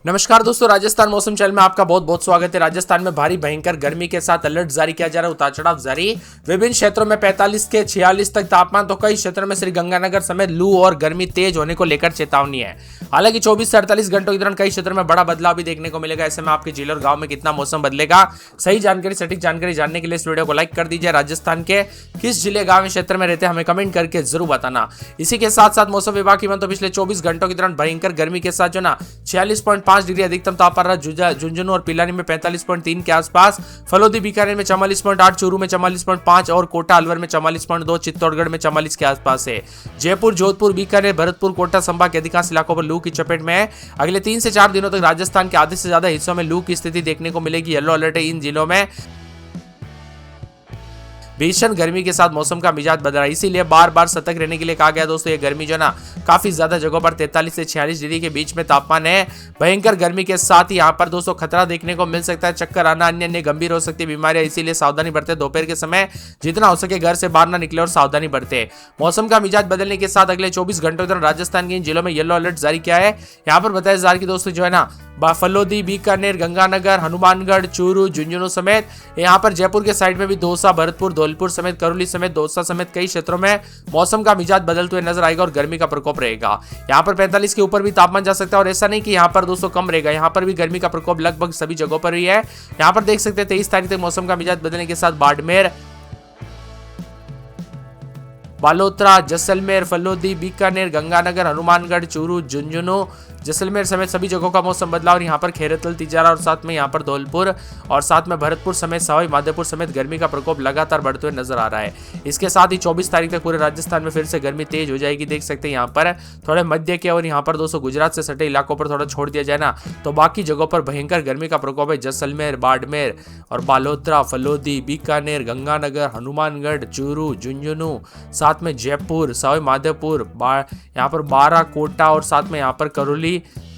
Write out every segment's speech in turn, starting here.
नमस्कार दोस्तों, राजस्थान मौसम चैनल में आपका बहुत बहुत स्वागत है। राजस्थान में भारी भयंकर गर्मी के साथ अलर्ट जारी किया जा रहा है, उतार चढ़ाव जारी। विभिन्न क्षेत्रों में 45 के 46 तक तापमान, तो कई क्षेत्रों में श्रीगंगानगर समेत लू और गर्मी तेज होने को लेकर चेतावनी है। हालांकि 24 से 48 घंटों के दौरान कई क्षेत्रों में बड़ा बदलाव भी देखने को मिलेगा। ऐसे में आपके जिले और गांव में कितना मौसम बदलेगा, सही जानकारी, सटीक जानकारी जानने के लिए इस वीडियो को लाइक कर दीजिए। राजस्थान के किस जिले, गांव, क्षेत्र में रहते हैं हमें कमेंट करके जरूर बताना। इसी के साथ साथ मौसम विभाग की तो पिछले 24 घंटों के दौरान भयंकर गर्मी के साथ जो ना 46.5 डिग्री अधिकतम तापमान झुंझुनू और पिलानी में 45.3 के आसपास, फलोदी बीकानेर में 44.8, चूरू में 44.5 और कोटा अलवर में 44.2, चित्तौड़गढ़ में 44 के आसपास है। जयपुर, जोधपुर, बीकानेर, भरतपुर, कोटा संभाग के अधिकांश इलाकों पर लू की चपेट में है। अगले 3 से 4 दिनों तक राजस्थान के आधे से ज्यादा हिस्सों में लू की स्थिति देखने को मिलेगी। येलो अलर्ट है इन जिलों में। भीषण गर्मी के साथ मौसम का मिजाज बदल रहा है, इसीलिए बार बार सतर्क रहने के लिए कहा गया। दोस्तों, ये गर्मी जो ना काफी ज्यादा जगहों पर 43 से 46 डिग्री के बीच में तापमान है। भयंकर गर्मी के साथ ही यहाँ पर दोस्तों खतरा देखने को मिल सकता है, चक्कर आना, अन्य गंभीर हो सकती है बीमारियां, इसीलिए सावधानी बरते। दोपहर के समय जितना हो सके घर से बाहर ना निकले और सावधानी बरते। मौसम का मिजाज बदलने के साथ अगले 24 घंटों के दौरान राजस्थान के इन जिलों में येलो अलर्ट जारी किया है। यहाँ पर बताया जा रहा है कि दोस्तों जो है ना फलोदी, बीकानेर, गंगानगर, हनुमानगढ़, चूरू, झुंझुनू समेत यहाँ पर जयपुर के साइड में भी दौसा, भरतपुर, धौलपुर समेत, करौली समेत, दौसा समेत कई क्षेत्रों में मौसम का मिजाज बदलते हुए नजर आएगा और गर्मी का प्रकोप रहेगा। यहाँ पर 45 के ऊपर भी तापमान जा सकता है और ऐसा नहीं कि यहाँ पर दोस्तों कम रहेगा, यहाँ पर भी गर्मी का प्रकोप लगभग सभी जगहों पर ही है। यहाँ पर देख सकते हैं 23 तारीख तक मौसम का मिजाज बदलने के साथ बाड़मेर, बालोतरा, जैसलमेर, फलोदी, बीकानेर, गंगानगर, हनुमानगढ़, चूरू, झुंझुनू, जैसलमेर समेत सभी जगहों का मौसम बदलाव और यहाँ पर खैरतल, तिजारा और साथ में यहाँ पर धौलपुर और साथ में भरतपुर समेत सवाई माधोपुर समेत गर्मी का प्रकोप लगातार बढ़ते हुए नजर आ रहा है। इसके साथ ही 24 तारीख तक पूरे राजस्थान में फिर से गर्मी तेज हो जाएगी। देख सकते हैं यहाँ पर थोड़े मध्य के और यहाँ पर दोस्तों गुजरात से सटे इलाकों पर थोड़ा छोड़ दिया जाए ना, तो बाकी जगहों पर भयंकर गर्मी का प्रकोप है। जैसलमेर, बाड़मेर और बालोतरा, फलोदी, बीकानेर, गंगानगर, हनुमानगढ़, चूरू, झुंझुनू, साथ में जयपुर, सवाई माधोपुर, यहाँ पर बारा, कोटा और साथ में यहाँ पर करौली,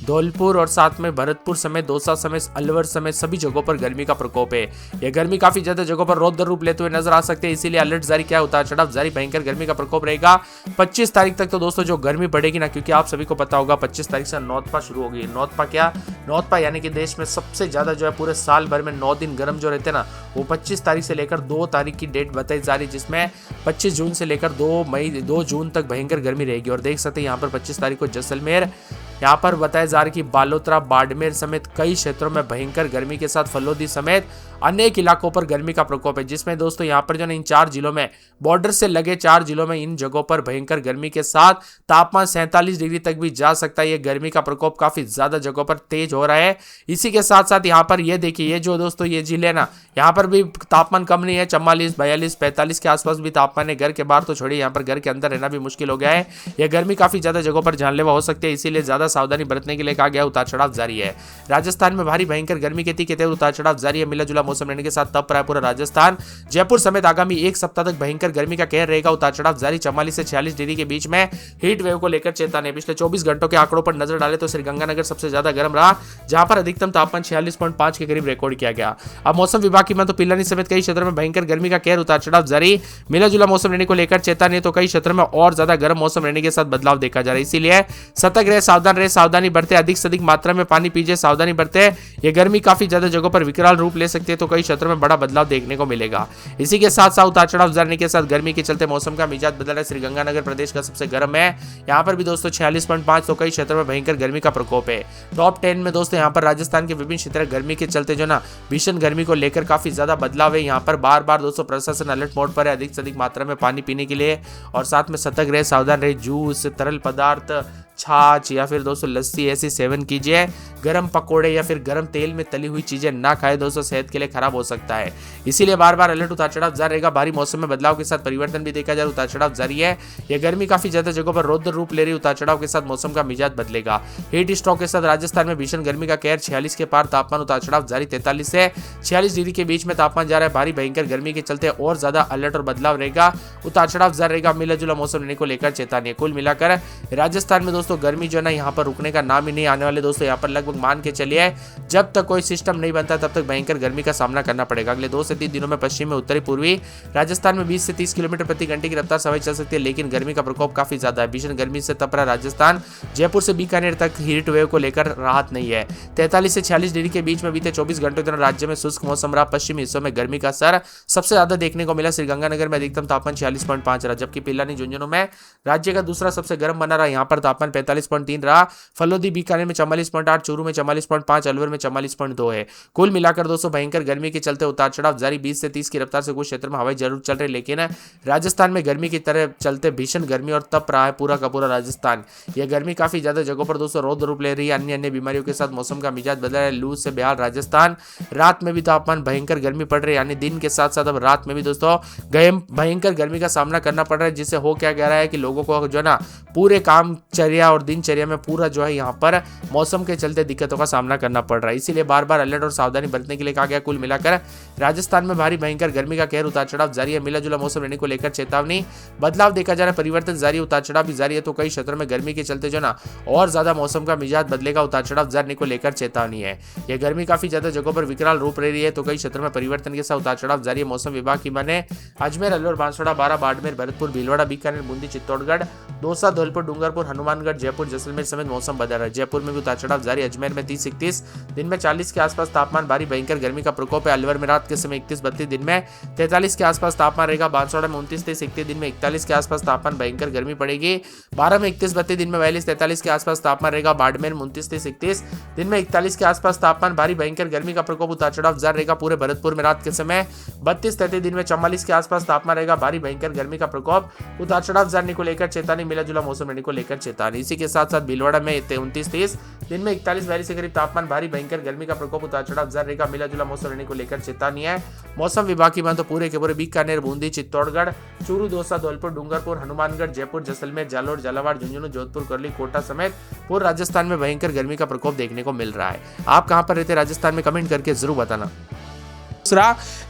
धौलपुर और साथ में भरतपुर समेत, दौसा समेत, अलवर समेत सभी जगहों पर गर्मी का प्रकोप है। यह गर्मी काफी ज्यादा जगहों पर रौद्र रूप लेते हुए नजर आ सकते हैं, इसीलिए अलर्ट जारी किया, उतार चढ़ाव जारी, भयंकर गर्मी का प्रकोप रहेगा। 25 तारीख तक तो दोस्तों जो गर्मी बढ़ेगी ना, क्योंकि आप सभी को पता होगा 25 तारीख से नौतपा शुरू होगी। नौतपा क्या? नौतपा यानी कि देश में सबसे ज्यादा जो है पूरे साल भर में 9 दिन गर्म जो रहते हैं ना, वो 25 तारीख से लेकर 2 तारीख की डेट बताई जा रही है, जिसमें 25 जून से लेकर 2 जून तक भयंकर गर्मी रहेगी। और देख सकते हैं यहाँ पर 25 तारीख को जैसलमेर, यहाँ पर बताया जा रहा है कि बालोतरा, बाड़मेर समेत कई क्षेत्रों में भयंकर गर्मी के साथ फलोदी समेत अनेक इलाकों पर गर्मी का प्रकोप है, जिसमें दोस्तों यहाँ पर जो इन 4 जिलों में, बॉर्डर से लगे 4 जिलों में, इन जगहों पर भयंकर गर्मी के साथ तापमान 47 डिग्री तक भी जा सकता है। ये गर्मी का प्रकोप काफी ज्यादा जगहों पर तेज हो रहा है। इसी के साथ साथ यहाँ पर ये देखिए, ये जो दोस्तों ये जिले ना, यहाँ पर भी तापमान कम नहीं है, 44, 42, 45 के आसपास भी तापमान है। घर के बाहर तो छोड़िए, यहाँ पर घर के अंदर रहना भी मुश्किल हो गया है। यह गर्मी काफी ज्यादा जगहों पर जानलेवा हो सकती है, इसीलिए ज्यादा सावधानी बरतने के लिए कहा गया, उतार चढ़ाव जारी है। राजस्थान में भारी भयंकर गर्मी के तीखे तेवर उतार चढ़ाव जारी है। मिला जुला मौसम रहने के साथ तब पूरा राजस्थान, जयपुर समेत आगामी 1 सप्ताह तक भयंकर गर्मी का कहर रहेगा, उतार चढ़ाव जारी। 44 से 46 डिग्री के बीच में हीट वेव को लेकर चेतावनी। पिछले 24 घंटों के आंकड़ों पर नजर डाले तो श्रीगंगानगर सबसे ज्यादा गर्म रहा, जहां पर अधिकतम तापमान 46.5 के करीब रिकॉर्ड किया गया। अब मौसम विभाग की तो पिलानी समेत कई क्षेत्रों में भयंकर गर्मी का कहर, उतार चढ़ाव जारी। मिला जुला मौसम रहने को लेकर चेतावनी, तो कई क्षेत्रों में और ज्यादा गर्म मौसम रहने के साथ बदलाव देखा जा रहा है, इसीलिए सतर्क रहे, सावधान रहे, सावधानी बरते, अधिक से अधिक मात्रा में पानी पीजिए, सावधानी बरते। यह गर्मी काफी ज्यादा जगहों पर विकराल रूप ले सकती है, तो कई क्षेत्रों में बड़ा बदलाव देखने को मिलेगा। इसी के साथ साथ उतार चढ़ाव जाने के साथ गर्मी के चलते मौसम का मिजाज बदल रहा है। श्रीगंगानगर प्रदेश का सबसे गर्म है, यहाँ पर भी दोस्तों 46.5, तो कई क्षेत्रों में भयंकर गर्मी का प्रकोप है। टॉप 10 में दोस्तों यहाँ पर राजस्थान के विभिन्न क्षेत्र गर्मी के चलते जो ना भीषण गर्मी को लेकर काफी ज्यादा बदलाव है। यहाँ पर बार बार दोस्तों प्रशासन अलर्ट मोड पर है, अधिक से अधिक मात्रा में पानी पीने के लिए और साथ में सतर्क रहे, सावधान रहे। जूस, तरल पदार्थ, छाछ या फिर दोस्तों लस्सी ऐसी सेवन कीजिए। गरम पकोड़े या फिर गरम तेल में तली हुई चीजें ना खाएं, दोस्तों सेहत के लिए खराब हो सकता है, इसीलिए बार बार अलर्ट, उतार चढ़ाव जारी रहेगा। भारी मौसम में बदलाव के साथ परिवर्तन भी देखा जा रहा है, उतार चढ़ाव जारी है। यह गर्मी काफी ज्यादा जगहों पर रौद्र रूप ले रही, उतार चढ़ाव के साथ मौसम का मिजाज बदलेगा। हीट स्ट्रोक के साथ राजस्थान में भीषण गर्मी का कहर, 46 के पार तापमान, उतार चढ़ाव जारी। 43 से 46 डिग्री के बीच में तापमान जा रहा है। भारी भयंकर गर्मी के चलते और ज्यादा अलर्ट और बदलाव रहेगा, उतार चढ़ाव जारी रहेगा। मिला जुला मौसम रहने को लेकर चेतावनी। कुल मिलाकर राजस्थान में दोस्तों दोस्तों गर्मी जो है ना यहाँ पर रुकने का नाम ही नहीं आने वाले दोस्तों। यहाँ पर लगभग मान के चलिए जब तक कोई सिस्टम नहीं बनता तब तक भयंकर गर्मी का सामना करना पड़ेगा। अगले 2 से 3 दिनों में पश्चिम में उत्तरी पूर्वी राजस्थान में 20 से 30 किलोमीटर प्रति घंटे की रफ्तार से हवा चल सकती है, लेकिन गर्मी का प्रकोप काफी ज्यादा है। भीषण गर्मी से तप रहा राजस्थान, जयपुर से बीकानेर तक हीट वेव को लेकर राहत नहीं है। 43 से 46 डिग्री के बीच में बीते 24 घंटों के दौरान राज्य में शुष्क मौसम रहा। पश्चिमी हिस्सों में गर्मी का असर सबसे ज्यादा देखने को मिला। श्रीगंगानगर में अधिकतम तापमान 46.5 रहा, जबकि पिलानी झुंझुनू में राज्य का दूसरा सबसे गर्म बना रहा। यहाँ पर तापमान 45.3 रहा। फलोदी बीकानेर में 44.8, चूरू में 44.5, अलवर में 44.2 है। कुल मिलाकर दोस्तों भयंकर गर्मी के चलते उतार चढ़ाव जारी। 20 से 30 की रफ्तार से कुछ क्षेत्र में हवाएं जरूर चल रही, लेकिन राजस्थान में गर्मी की तरह चलते भीषण गर्मी और तप रहा है पूरा का पूरा राजस्थान। यह गर्मी काफी ज्यादा जगहों पर दोस्तों रौद्र रूप ले रही है। अन्य अन्य बीमारियों के साथ मौसम का मिजाज बदल रहा है। लू से बेहाल राजस्थान, रात में भी तापमान भयंकर गर्मी पड़ रही है, यानी दिन के साथ साथ अब रात में भी दोस्तों भयंकर गर्मी का सामना करना पड़ रहा है, जिससे हो क्या कह रहा है कि लोगों को जो है ना पूरे कामचर्या और दिनचर्या में पूरा जो है यहाँ पर मौसम के चलते दिक्कतों का सामना करना पड़ रहा है। इसीलिए बार बार अलर्ट और सावधानी बरतने के लिए कहा गया। कुल मिलाकर राजस्थान में भारी भयंकर गर्मी का कहर उतार चढ़ाव जारी है। मिला जुला मौसम रहने को लेकर चेतावनी, बदलाव देखा जा रहा है, परिवर्तन जारी, उतार चढ़ाव भी जारी है। तो कई क्षेत्रों में गर्मी के चलते जो ना और ज्यादा मौसम का मिजाज बदलेगा, उतार चढ़ाव जारी को लेकर चेतावनी है। यह गर्मी काफी ज्यादा जगहों पर विकराल रूप ले रही है, तो कई क्षेत्रों में परिवर्तन के साथ उतार चढ़ाव जारी है। मौसम विभाग की माने अजमेर, अलवर, बांसवाड़ा, बारा, बाड़मेर, भरतपुर, भीलवाड़ा, बीकानेर, बूंदी, चित्तौड़गढ़, दौसा, धौलपुर, डूंगरपुर, हनुमानगढ़, जयपुर, जैसलमेर समेत मौसम बदल रहा है। जयपुर में भी उतार चढ़ाव जारी। अजमेर में 30-31, दिन में 40 के आसपास तापमान, भारी भयंकर गर्मी का प्रकोप है। अलवर में रात के समय 31-32, दिन में 43 के आसपास तापमान रहेगा। बांसवाड़ा में 29-31, दिन में 41 के आसपास तापमान, भयंकर गर्मी पड़ेगी। 12 में 31-32, दिन में 42-43 के आसपास तापमान रहेगा। बाड़मेर 29-31, दिन में 41 के आसपास तापमान, भारी भयंकर गर्मी का प्रकोप, उतार चढ़ाव जारी रहेगा। पूरे भरतपुर में रात के समय 32-33, दिन में 44 के आसपास तापमान रहेगा। भारी भयंकर गर्मी का प्रकोप, उतार चढ़ाव जारी को लेकर चेतावनी। मिला जुला मौसम रहने को लेकर चेतावनी। इसी के साथ साथ भीलवाड़ा में 29-30, दिन में 41-42 के करीब तापमान, भारी भयंकर गर्मी का प्रकोप, उतार चढ़ाव जारी रहेगा। मिला जुला मौसम रहने को लेकर चेतावनी है। मौसम विभाग की माने तो पूरे के पूरे बीकानेर, बूंदी, चित्तौड़गढ़, चूरू, दौसा, धौलपुर, डूंगरपुर, हनुमानगढ़, जयपुर, जैसलमेर, जालोर, झालावाड़, झुंझुनू, जोधपुर, करली, कोटा समेत पूरे राजस्थान में भयंकर गर्मी का प्रकोप देखने को मिल रहा है। आप कहां पर रहते हैं राजस्थान में, कमेंट करके जरूर बताना।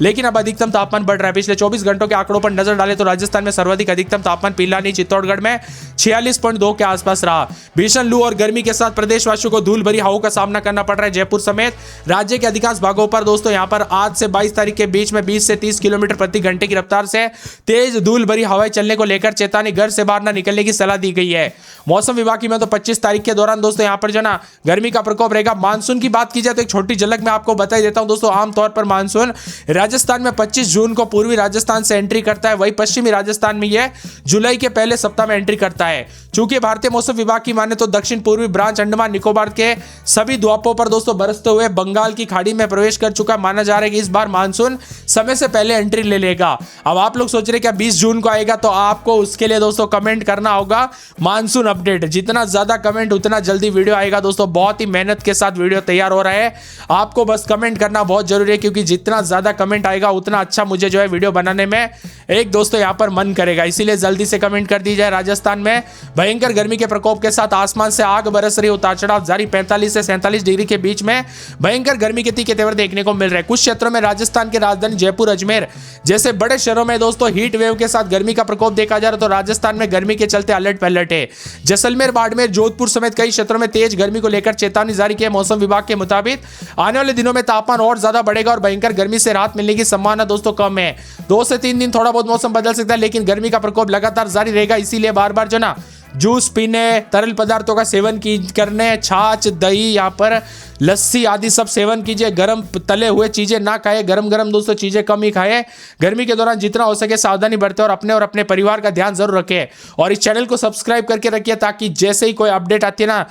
लेकिन अब अधिकतम तापमान बढ़ रहा है। पिछले 24 घंटों के आंकड़ों पर नजर डालें तो राजस्थान में सर्वाधिक अधिकतम तापमान पिलानी, चित्तौड़गढ़ में 46.2 के आसपास रहा। भीषण लू और गर्मी के साथ प्रदेशवासियों को धूल भरी हवाओं का सामना करना पड़ रहा है। जयपुर समेत राज्य के अधिकांश भागों पर दोस्तों यहां पर आज से 22 तारीख के बीच में 20 से 30 किलोमीटर प्रति घंटे की रफ्तार से तेज धूल भरी हवाएं चलने को लेकर चेतावनी, घर से बाहर न निकलने की सलाह दी गई है। मौसम विभाग की में तो 25 तारीख के दौरान दोस्तों यहां पर जो ना गर्मी का प्रकोप रहेगा। मानसून की बात की जाए तो एक छोटी झलक मैं आपको बता देता हूं दोस्तों। आमतौर पर मानसून राजस्थान में 25 जून को पूर्वी राजस्थान से एंट्री करता है, वही पश्चिमी राजस्थान में यह जुलाई के पहले सप्ताह में एंट्री करता है। चूंकि भारतीय मौसम विभाग की माने तो दक्षिण पूर्वी ब्रांच अंडमान निकोबार के सभी द्वीपों पर दोस्तों बरसते हुए बंगाल की खाड़ी में प्रवेश कर चुका, माना जा रहा है कि इस बार मानसून समय से पहले एंट्री ले लेगा। अब आप लोग सोच रहे क्या 20 जून को आएगा, तो आपको उसके लिए दोस्तों कमेंट करना होगा मानसून अपडेट। जितना ज्यादा कमेंट उतना जल्दी वीडियो आएगा दोस्तों। बहुत ही मेहनत के साथ वीडियो तैयार हो रहा है, आपको बस कमेंट करना बहुत जरूरी है, क्योंकि जितना ज्यादा कमेंट आएगा उतना अच्छा मुझे जो है वीडियो बनाने में एक दोस्तों यहां पर मन करेगा। इसीलिए जल्दी से कमेंट कर दी जाए। राजस्थान में भयंकर गर्मी के प्रकोप के साथ आसमान से आग बरस रही, उतार चढ़ाव जारी। 45 से 47 डिग्री के बीच में भयंकर गर्मी के तीखे तेवर देखने को मिल रहे हैं। कुछ क्षेत्रों में राजस्थान के राजधानी जयपुर, अजमेर जैसे बड़े शहरों में दोस्तों हीट वेव के साथ गर्मी का प्रकोप देखा जा रहा है। तो राजस्थान में गर्मी के चलते अलर्ट पे अलर्ट है। जैसलमेर, बाड़मेर, जोधपुर समेत कई क्षेत्रों में तेज गर्मी को लेकर चेतावनी जारी की है। मौसम विभाग के मुताबिक आने वाले दिनों में तापमान और ज्यादा बढ़ेगा और भयंकर गर्मी से राहत मिलने की संभावना दोस्तों कम है। 2 से 3 दिन थोड़ा बहुत मौसम बदल सकता है, लेकिन गर्मी का प्रकोप लगातार जारी रहेगा। इसीलिए बार बार जो ना जूस पीने, तरल पदार्थों का सेवन करने, छाछ, दही, यहाँ पर लस्सी आदि सब सेवन कीजिए। गरम तले हुए चीजें ना खाए, गरम गरम दोस्तों चीजें कम ही खाए। गर्मी के दौरान जितना हो सके सावधानी बरतें और अपने परिवार का ध्यान जरूर रखें। और इस चैनल को सब्सक्राइब करके रखिए, ताकि जैसे ही कोई अपडेट आती है ना